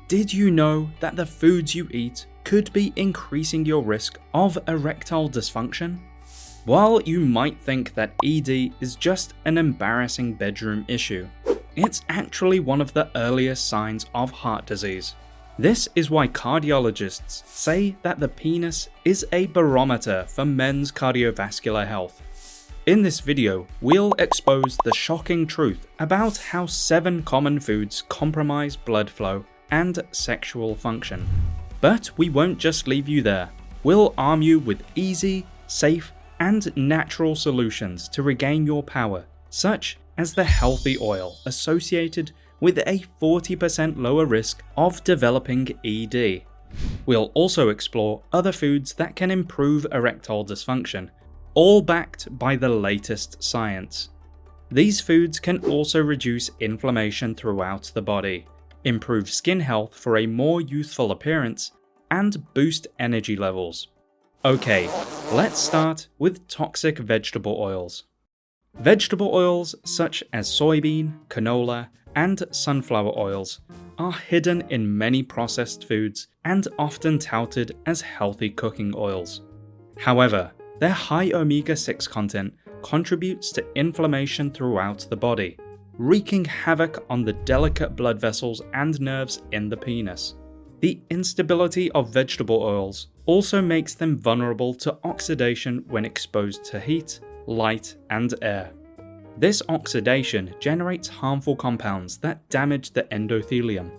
Did you know that the foods you eat could be increasing your risk of erectile dysfunction? While you might think that ED is just an embarrassing bedroom issue, it's actually one of the earliest signs of heart disease. This is why cardiologists say that the penis is a barometer for men's cardiovascular health. In this video, we'll expose the shocking truth about how 7 common foods compromise blood flow and sexual function. But we won't just leave you there. We'll arm you with easy, safe, and natural solutions to regain your power, such as the healthy oil associated with a 40% lower risk of developing ED. We'll also explore other foods that can improve erectile dysfunction, all backed by the latest science. These foods can also reduce inflammation throughout the body, improve skin health for a more youthful appearance, and boost energy levels. Okay, let's start with toxic vegetable oils. Vegetable oils such as soybean, canola, and sunflower oils are hidden in many processed foods and often touted as healthy cooking oils. However, their high omega-6 content contributes to inflammation throughout the body, wreaking havoc on the delicate blood vessels and nerves in the penis. The instability of vegetable oils also makes them vulnerable to oxidation when exposed to heat, light, and air. This oxidation generates harmful compounds that damage the endothelium,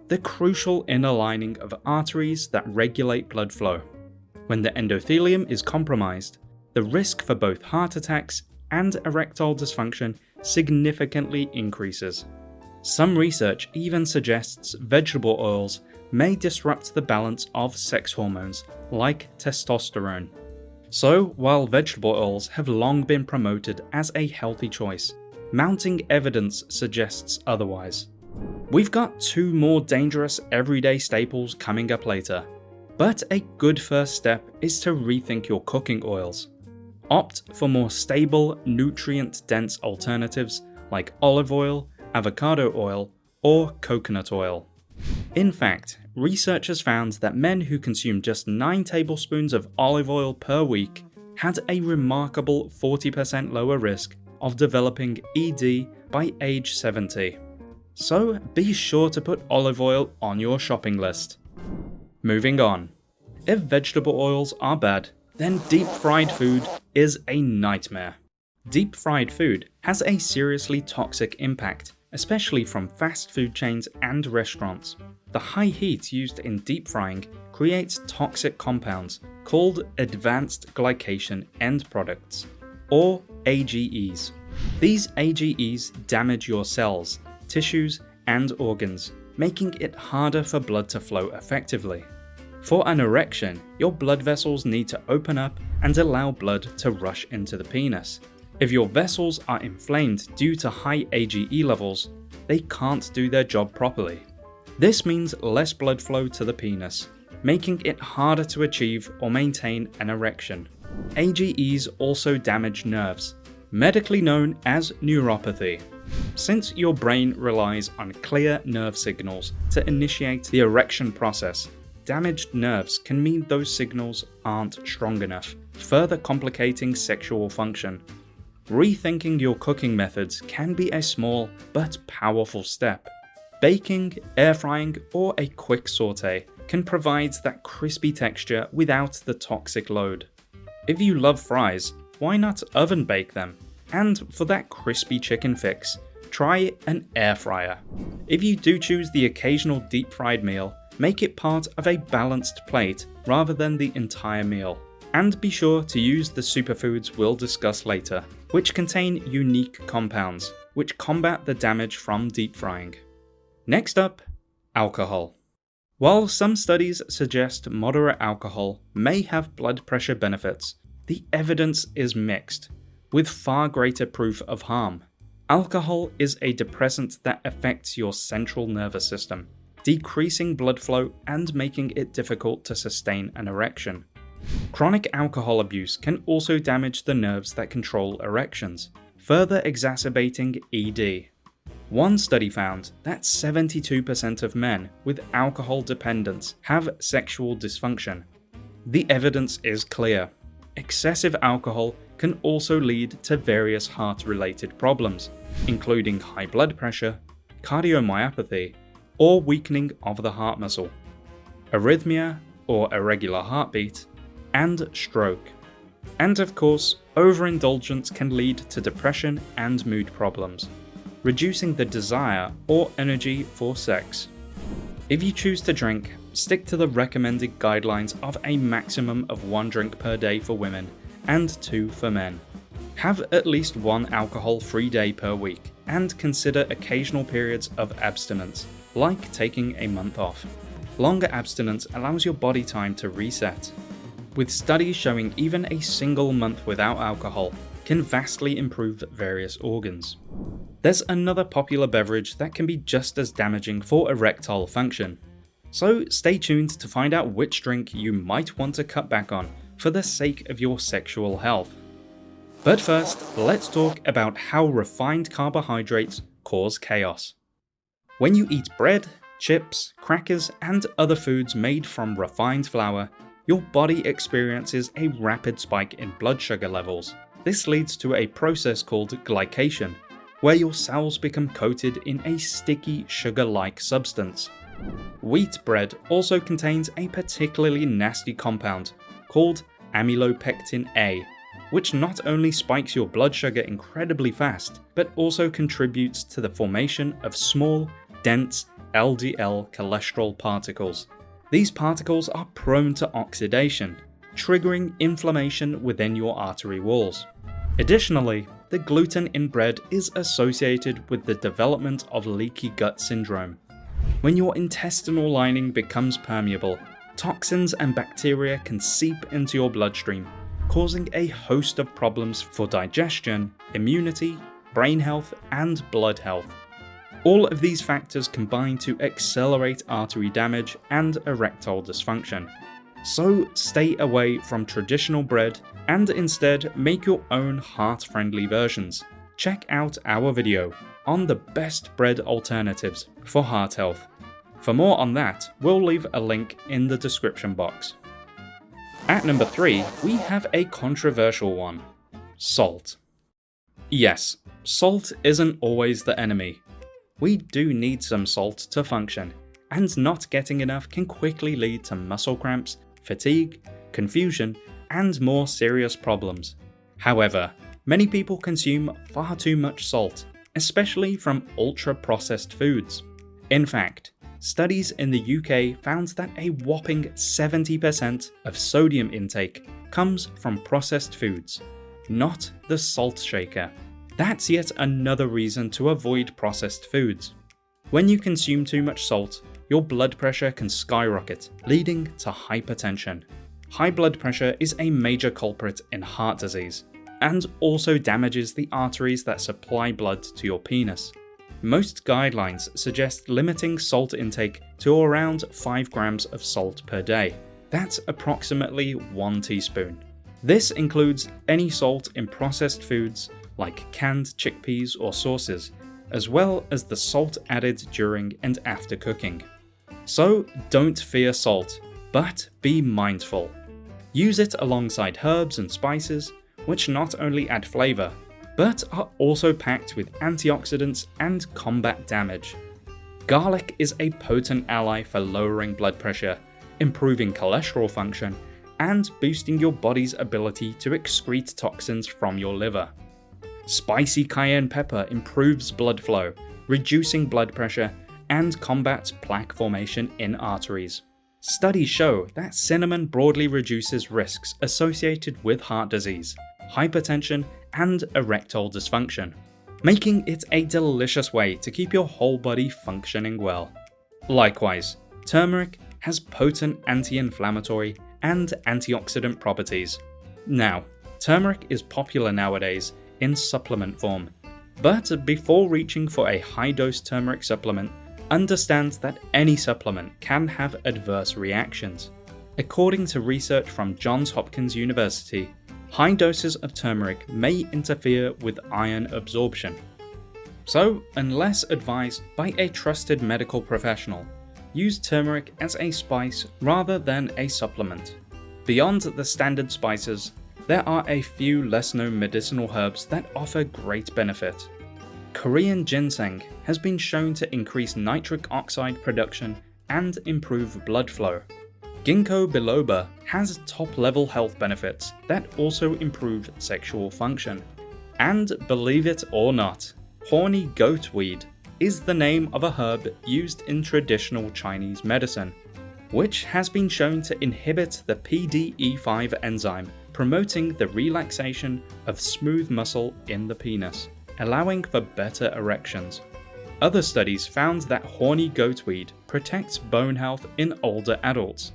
the crucial inner lining of arteries that regulate blood flow. When the endothelium is compromised, the risk for both heart attacks and erectile dysfunction significantly increases. Some research even suggests vegetable oils may disrupt the balance of sex hormones like testosterone. So, while vegetable oils have long been promoted as a healthy choice, mounting evidence suggests otherwise. We've got 2 more dangerous everyday staples coming up later, but a good first step is to rethink your cooking oils. Opt for more stable, nutrient-dense alternatives like olive oil, avocado oil, or coconut oil. In fact, researchers found that men who consumed just 9 tablespoons of olive oil per week had a remarkable 40% lower risk of developing ED by age 70. So be sure to put olive oil on your shopping list. Moving on. If vegetable oils are bad, then deep-fried food is a nightmare. Deep-fried food has a seriously toxic impact, especially from fast food chains and restaurants. The high heat used in deep frying creates toxic compounds called advanced glycation end products, or AGEs. These AGEs damage your cells, tissues, and organs, making it harder for blood to flow effectively. For an erection, your blood vessels need to open up and allow blood to rush into the penis. If your vessels are inflamed due to high AGE levels, they can't do their job properly. This means less blood flow to the penis, making it harder to achieve or maintain an erection. AGEs also damage nerves, medically known as neuropathy. Since your brain relies on clear nerve signals to initiate the erection process, damaged nerves can mean those signals aren't strong enough, further complicating sexual function. Rethinking your cooking methods can be a small but powerful step. Baking, air frying, or a quick saute can provide that crispy texture without the toxic load. If you love fries, why not oven bake them? And for that crispy chicken fix, try an air fryer. If you do choose the occasional deep fried meal, make it part of a balanced plate rather than the entire meal. And be sure to use the superfoods we'll discuss later, which contain unique compounds, which combat the damage from deep frying. Next up, alcohol. While some studies suggest moderate alcohol may have blood pressure benefits, the evidence is mixed, with far greater proof of harm. Alcohol is a depressant that affects your central nervous system, decreasing blood flow and making it difficult to sustain an erection. Chronic alcohol abuse can also damage the nerves that control erections, further exacerbating ED. One study found that 72% of men with alcohol dependence have sexual dysfunction. The evidence is clear. Excessive alcohol can also lead to various heart-related problems, including high blood pressure, cardiomyopathy, or weakening of the heart muscle, arrhythmia or irregular heartbeat, and stroke. And of course, overindulgence can lead to depression and mood problems, reducing the desire or energy for sex. If you choose to drink, stick to the recommended guidelines of a maximum of 1 drink per day for women and 2 for men. Have at least 1 alcohol-free day per week, and consider occasional periods of abstinence, like taking a month off. Longer abstinence allows your body time to reset, with studies showing even a single month without alcohol can vastly improve various organs. There's another popular beverage that can be just as damaging for erectile function. So stay tuned to find out which drink you might want to cut back on for the sake of your sexual health. But first, let's talk about how refined carbohydrates cause chaos. When you eat bread, chips, crackers, and other foods made from refined flour, your body experiences a rapid spike in blood sugar levels. This leads to a process called glycation, where your cells become coated in a sticky sugar-like substance. Wheat bread also contains a particularly nasty compound called amylopectin A, which not only spikes your blood sugar incredibly fast, but also contributes to the formation of small, dense LDL cholesterol particles. These particles are prone to oxidation, triggering inflammation within your artery walls. Additionally, the gluten in bread is associated with the development of leaky gut syndrome. When your intestinal lining becomes permeable, toxins and bacteria can seep into your bloodstream, causing a host of problems for digestion, immunity, brain health, and blood health. All of these factors combine to accelerate artery damage and erectile dysfunction. So stay away from traditional bread and instead make your own heart-friendly versions. Check out our video on the best bread alternatives for heart health. For more on that, we'll leave a link in the description box. At number 3, we have a controversial one: salt. Yes, salt isn't always the enemy. We do need some salt to function, and not getting enough can quickly lead to muscle cramps, fatigue, confusion, and more serious problems. However, many people consume far too much salt, especially from ultra-processed foods. In fact, studies in the UK found that a whopping 70% of sodium intake comes from processed foods, not the salt shaker. That's yet another reason to avoid processed foods. When you consume too much salt, your blood pressure can skyrocket, leading to hypertension. High blood pressure is a major culprit in heart disease, and also damages the arteries that supply blood to your penis. Most guidelines suggest limiting salt intake to around 5 grams of salt per day. That's approximately 1 teaspoon. This includes any salt in processed foods like canned chickpeas or sauces, as well as the salt added during and after cooking. So don't fear salt, but be mindful. Use it alongside herbs and spices, which not only add flavor, but are also packed with antioxidants and combat damage. Garlic is a potent ally for lowering blood pressure, improving cholesterol function, and boosting your body's ability to excrete toxins from your liver. Spicy cayenne pepper improves blood flow, reducing blood pressure, and combats plaque formation in arteries. Studies show that cinnamon broadly reduces risks associated with heart disease, hypertension, and erectile dysfunction, making it a delicious way to keep your whole body functioning well. Likewise, turmeric has potent anti-inflammatory and antioxidant properties. Now, turmeric is popular nowadays in supplement form, but before reaching for a high-dose turmeric supplement, understand that any supplement can have adverse reactions. According to research from Johns Hopkins University, high doses of turmeric may interfere with iron absorption. So, unless advised by a trusted medical professional, use turmeric as a spice rather than a supplement. Beyond the standard spices, there are a few less known medicinal herbs that offer great benefit. Korean ginseng has been shown to increase nitric oxide production and improve blood flow. Ginkgo biloba has top-level health benefits that also improve sexual function. And believe it or not, horny goatweed is the name of a herb used in traditional Chinese medicine, which has been shown to inhibit the PDE5 enzyme, promoting the relaxation of smooth muscle in the penis, allowing for better erections. Other studies found that horny goatweed protects bone health in older adults,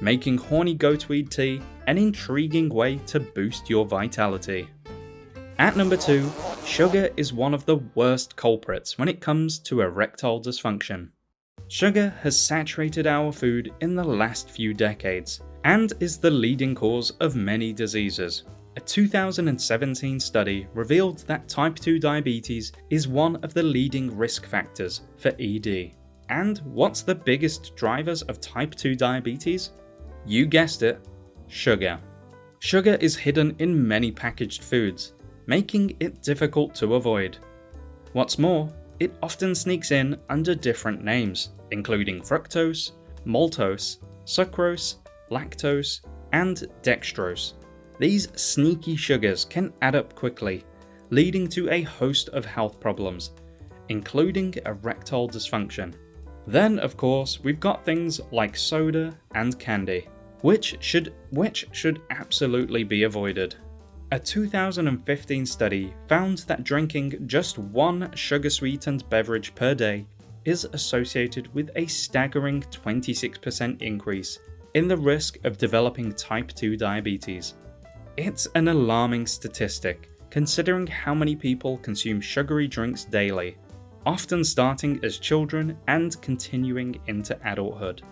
making horny goatweed tea an intriguing way to boost your vitality. At number 2, sugar is one of the worst culprits when it comes to erectile dysfunction. Sugar has saturated our food in the last few decades and is the leading cause of many diseases. A 2017 study revealed that type 2 diabetes is one of the leading risk factors for ED. And what's the biggest drivers of type 2 diabetes? You guessed it, sugar. Sugar is hidden in many packaged foods, making it difficult to avoid. What's more, it often sneaks in under different names, including fructose, maltose, sucrose, lactose, and dextrose. These sneaky sugars can add up quickly, leading to a host of health problems, including erectile dysfunction. Then, of course, we've got things like soda and candy, which should absolutely be avoided. A 2015 study found that drinking just one sugar-sweetened beverage per day is associated with a staggering 26% increase in the risk of developing type 2 diabetes. It's an alarming statistic, considering how many people consume sugary drinks daily, often starting as children and continuing into adulthood.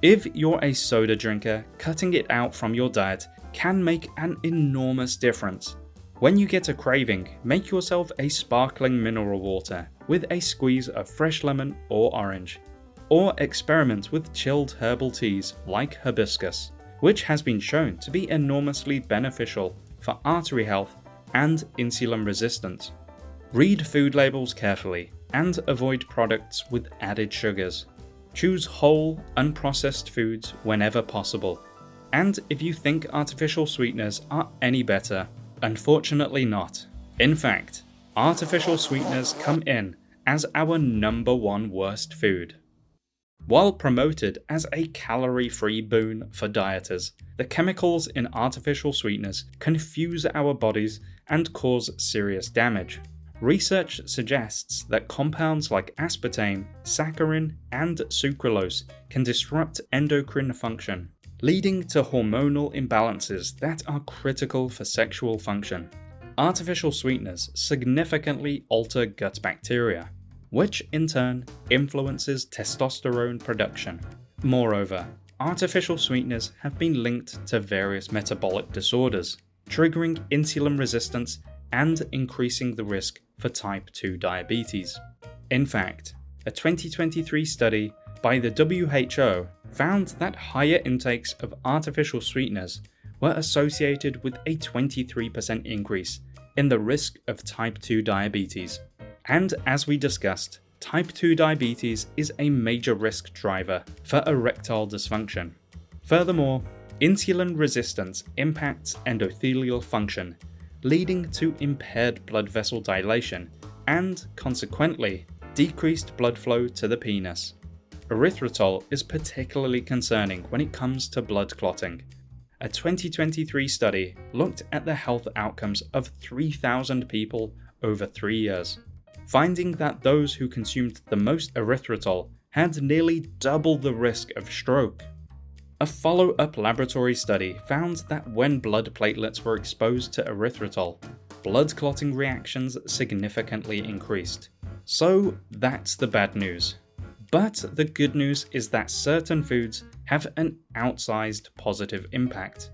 If you're a soda drinker, cutting it out from your diet can make an enormous difference. When you get a craving, make yourself a sparkling mineral water with a squeeze of fresh lemon or orange. Or experiment with chilled herbal teas like hibiscus, which has been shown to be enormously beneficial for artery health and insulin resistance. Read food labels carefully and avoid products with added sugars. Choose whole, unprocessed foods whenever possible. And if you think artificial sweeteners are any better, unfortunately not. In fact, artificial sweeteners come in as our number 1 worst food. While promoted as a calorie-free boon for dieters, the chemicals in artificial sweeteners confuse our bodies and cause serious damage. Research suggests that compounds like aspartame, saccharin, and sucralose can disrupt endocrine function, leading to hormonal imbalances that are critical for sexual function. Artificial sweeteners significantly alter gut bacteria, which in turn influences testosterone production. Moreover, artificial sweeteners have been linked to various metabolic disorders, triggering insulin resistance and increasing the risk for type 2 diabetes. In fact, a 2023 study by the WHO found that higher intakes of artificial sweeteners were associated with a 23% increase in the risk of type 2 diabetes. And as we discussed, type 2 diabetes is a major risk driver for erectile dysfunction. Furthermore, insulin resistance impacts endothelial function, leading to impaired blood vessel dilation and, consequently, decreased blood flow to the penis. Erythritol is particularly concerning when it comes to blood clotting. A 2023 study looked at the health outcomes of 3,000 people over 3 years, finding that those who consumed the most erythritol had nearly double the risk of stroke. A follow-up laboratory study found that when blood platelets were exposed to erythritol, blood clotting reactions significantly increased. So that's the bad news. But the good news is that certain foods have an outsized positive impact.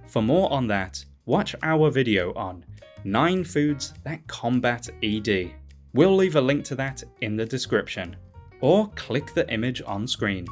For more on that, watch our video on 9 foods that combat ED. We'll leave a link to that in the description, or click the image on screen.